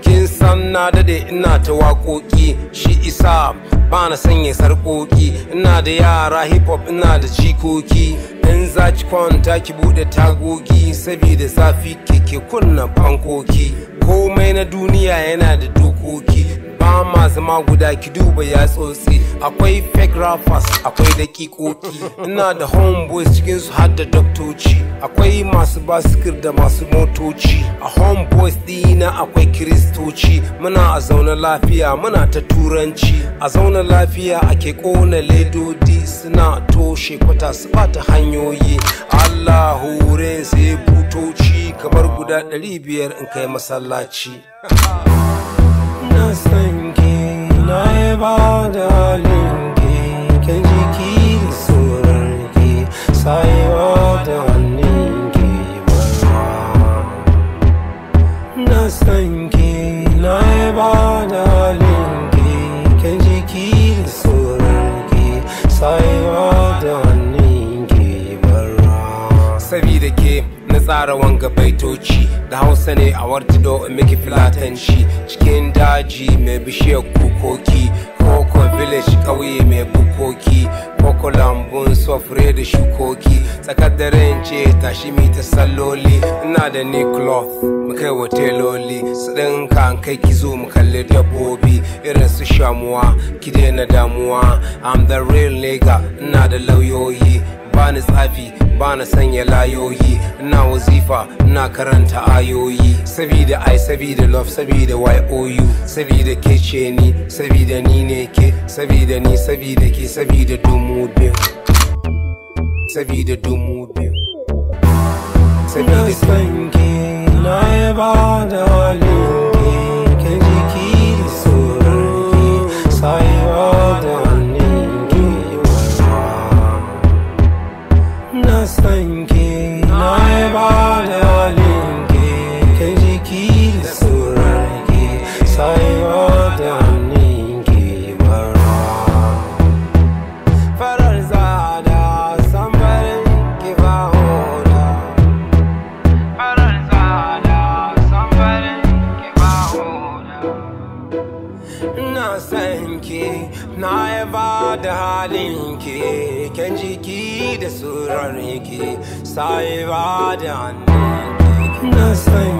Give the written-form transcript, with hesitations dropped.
Kin san na dade ina ta waƙoƙi, shi isa bana sanya sarƙoƙi. Ina da yara hip hop ina da jikoki, in za ki kwanta ki buɗe tagogi, saboda zafi ke kunna fankoki. Komai na duniya yana da dokoki, ba ma zama guda ki duba yatsotsi. Akwai fake rappers akwai daƙiƙoƙi, ina da homeboys cikin su har da doktoci. Akwai masu basikir da masu motoci, a homeboys dina akwai kiristoci. Muna a zaune lafiya muna ta turanci, a zaune lafiya ake ƙona ledodi, suna toshe kwata su bata hanyoyi. Allah hure sai butoci kamar guda 500 in kai masallaci. Na san ki na yaba da halinki, kan jiki da tsoronki, sayewa da hannunki barwa. Na san ki na yaba da halinki, kan jiki da tsoronki, sayewa da hannunki barwa. Sabida ke na tsara wanga baitoci, da Hausa ne a wartido in miki filatanci. Cikin daji mai bishiyar kukoki, koko village ƙauye mai bukoki, koko lambun sofre da shukoki. Tsakar daren ce tashi mi ta salloli, ina da ni cloth mu kai wa teloli, su ɗinka an kai kizo mu kalli dabbobi irin su shamuwa. Ki daina damuwa, I'm the real nigga, ina da lauyoyi. Bani tsafi bana sanya layoyi, ina wazifa ina karanta ayoyi. Sabida I sabida love sabida YOU, sabida ke ce ni sabida ni ne ke, sabida ni sabida ke, sabida dumu biyu, sabida dumu biyu. Sabida sanki na yaba da halinki, kan jiki da tsoronki, sayewa da hannunki barwa. Na san ki na yaba da halinki, kan jiki da tsoronki, sayewa da hannunki barwa. Farar zada san barin ki ba hoda, farar zada san barin ki ba hoda. Na san ki na yaba da halinki, kan jiki da tsoronki, sayewa da hannunki. Na san